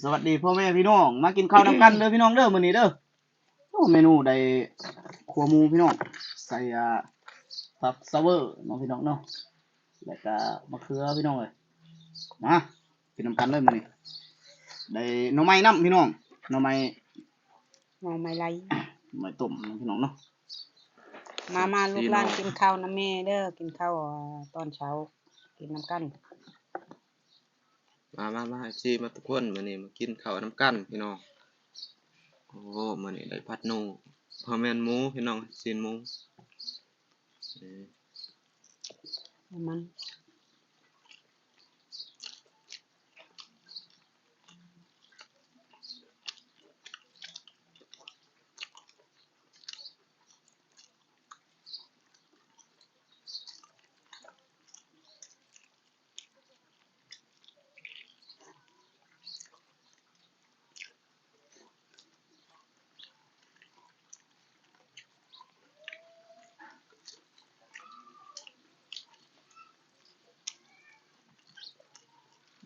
สวัสดีพ่อแม่พี่น้องมากินข้าวนำกันเด้อพี่น้องเด้อมื้อนี้เด้อโอ้เมนูได้ขัวหมูพี่น้องใส่ผักซาวเวอร์เนาะพี่น้องเนาะแล้วก็มะเขือพี่น้องเอ้ยมากินนำกันเลยมื้อนี้ได้หน่อไม้นำพี่น้องหน่อไม้ไหลไม้ต้มพี่น้องเนาะมาลูกหลานกินข้าวนำแม่เด้อกินข้าวตอนเช้ากินนำกันมาสิมาทุกคนมื้อนี้มากินข้าวนำกันพี่น้องโอ้มื้อนี้ได้ผัดหนูบ่แม่นหมูพี่น้องซีนหมูมัน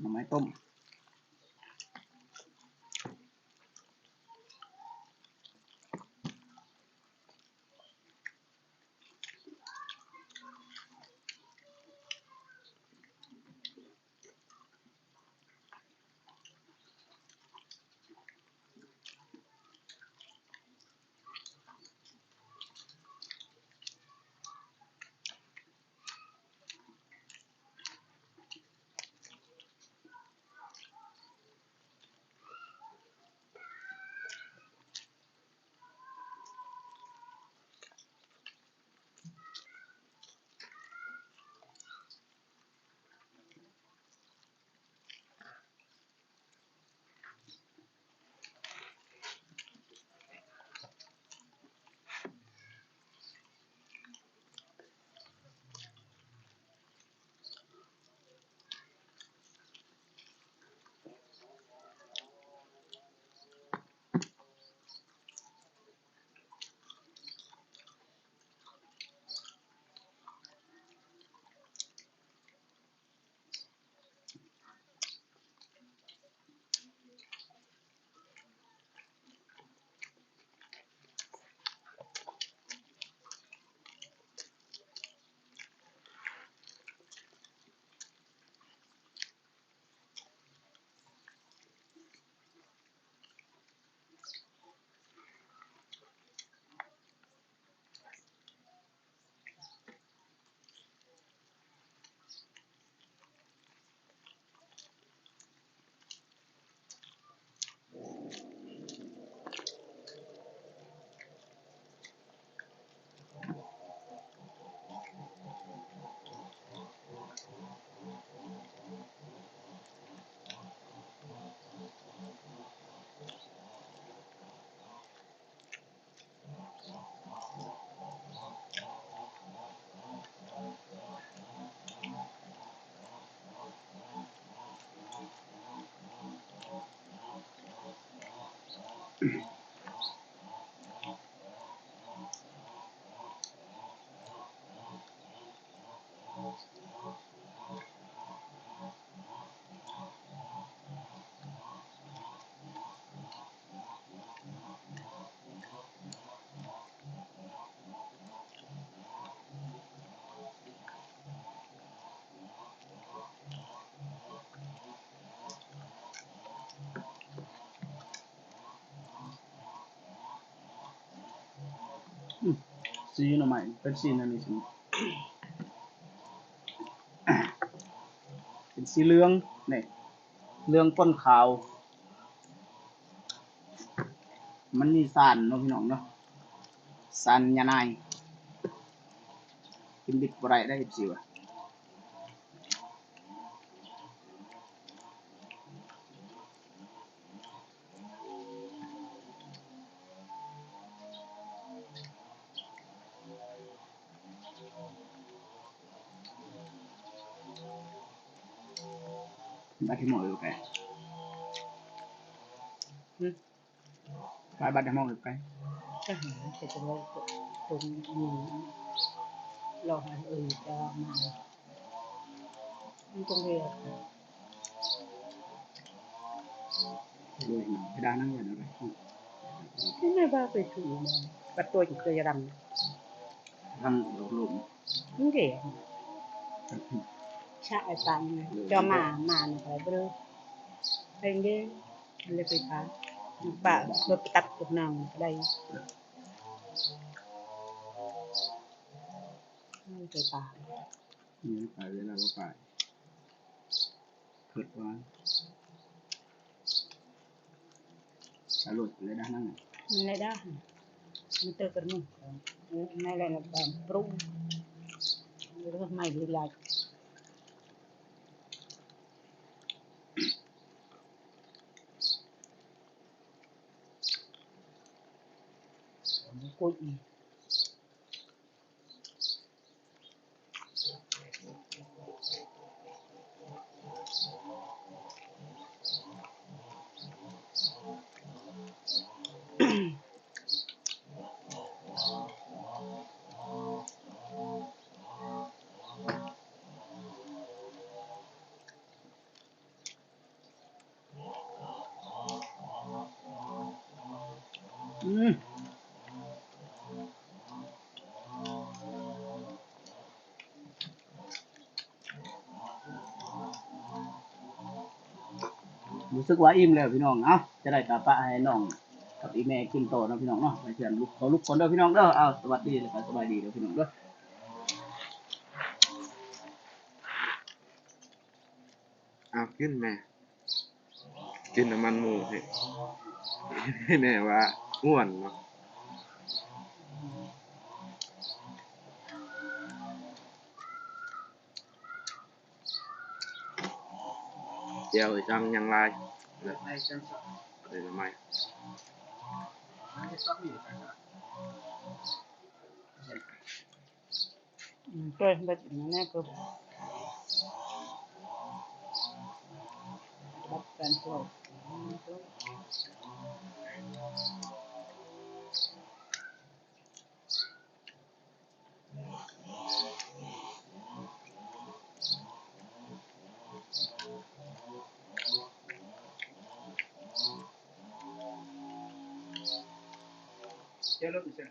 หน่อไม้ต้มสีหน่อไม้เป็นสีอันนี้สิเป็นสีเหลืองนี่เหลืองป้นขาวมันมีสารเนาะพี่น้องเนาะสารยานายกินดิบบ่ได้ได้สิว่ะบัดที่หมออยู่ไกลบัดที่หมออยู่ไกลจะหาจะว่าตรงนี้รอให้จะมามันตรงเรีย โดยไปด้านนั้นอย่างไร ไม่ว่าไปถูกปัดตัวอยู่เคยรำ ทางหลุม นี่เก๋ชะไอ้ตังจอมาไปเบ้อไปเด้เลยไปค้าปะรถตัดกับนางได้ไม่ไปตา นี่ไปเวลาก็ไปเกิดว่าตลอดเลยด้านนั้น ไม่ได้มันเตอกันมึงไม่ได้นะแบบปรุงเรื่องไม่ดีเลยกุยรู้สึกว่าอิ่มแล้วพี่น้องเอ้าจะได้กลับปะให้น้องกับอีแม่กินโตนะพี่น้องเนาะไปเชิญลุกเขาลุกคนเด้อพี่น้องเด้ออ้าวสวัสดีแล้วก็สบายดีเด้อพี่น้องเด้อ อ้าวกินแม่กินน้ำมันหมูเฮ็ดแน่ว่าอ้วนเนาะเจียวจังยังลายเลยทำไม ก็แบบนี้ก็รับการพวกเจ้าลูกเจ้า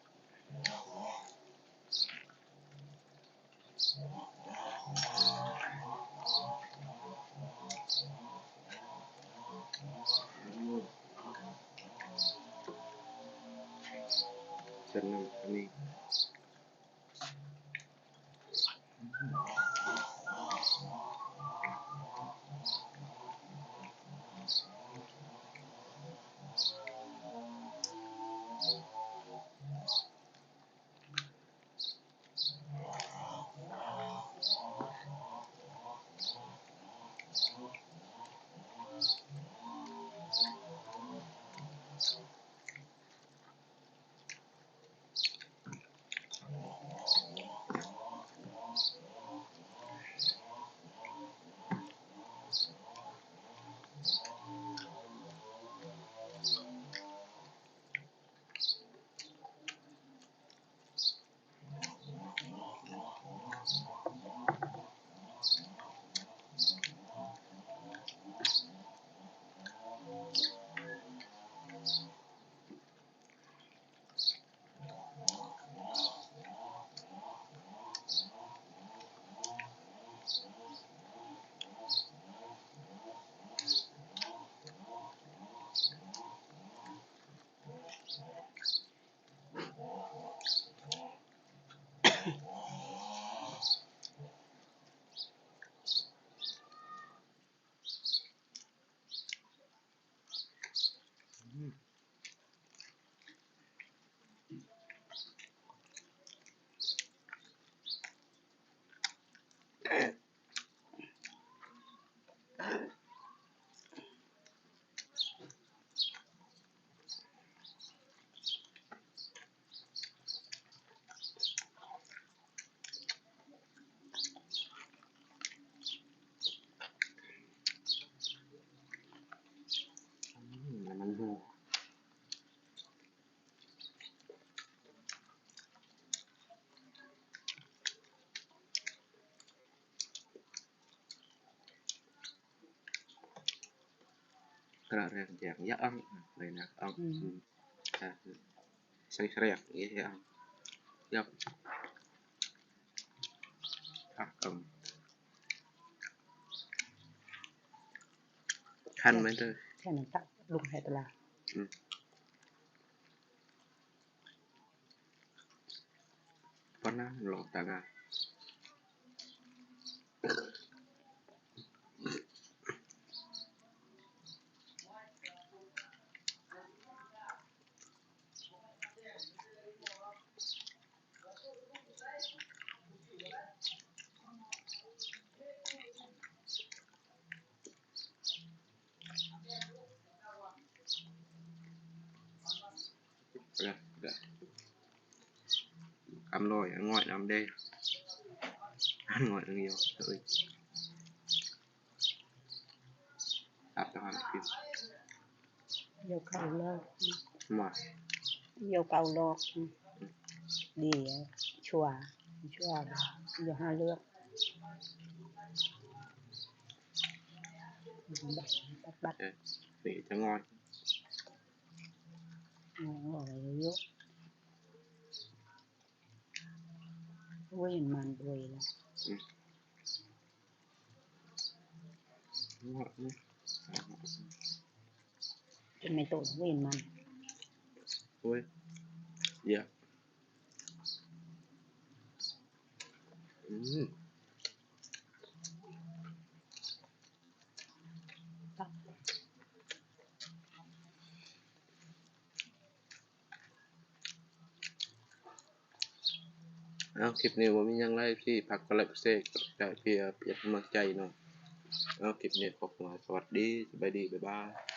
เส้นน้ำอันนี้ Kena rek yang ya ang lain ang sering-sering ya ang yap kan men tu แค่นั้นตักลงให้ตลาด pernah lo tangan dah cam rồi ngoại nằm đây ăn ngoại được nhiều thôi đạp cho hắn kịp เดี๋ยวเข้าเลิก mà เดี๋ยวเก่าลอกดีชัวร์เดี๋ยวหาเลือกบัด để cho ngon เยอะเว้ยมันด้วยละ ngon เป็นไม่โตเว้ยมัน thôi dạคลิปนี้ว่ามียังไรที่พักกระเล็บเซกแต่เพียเปลี่ยนกำลังใจเนาะคลิปนี้ขอบคุณสวัสดีสบายดีบ๊ายบาย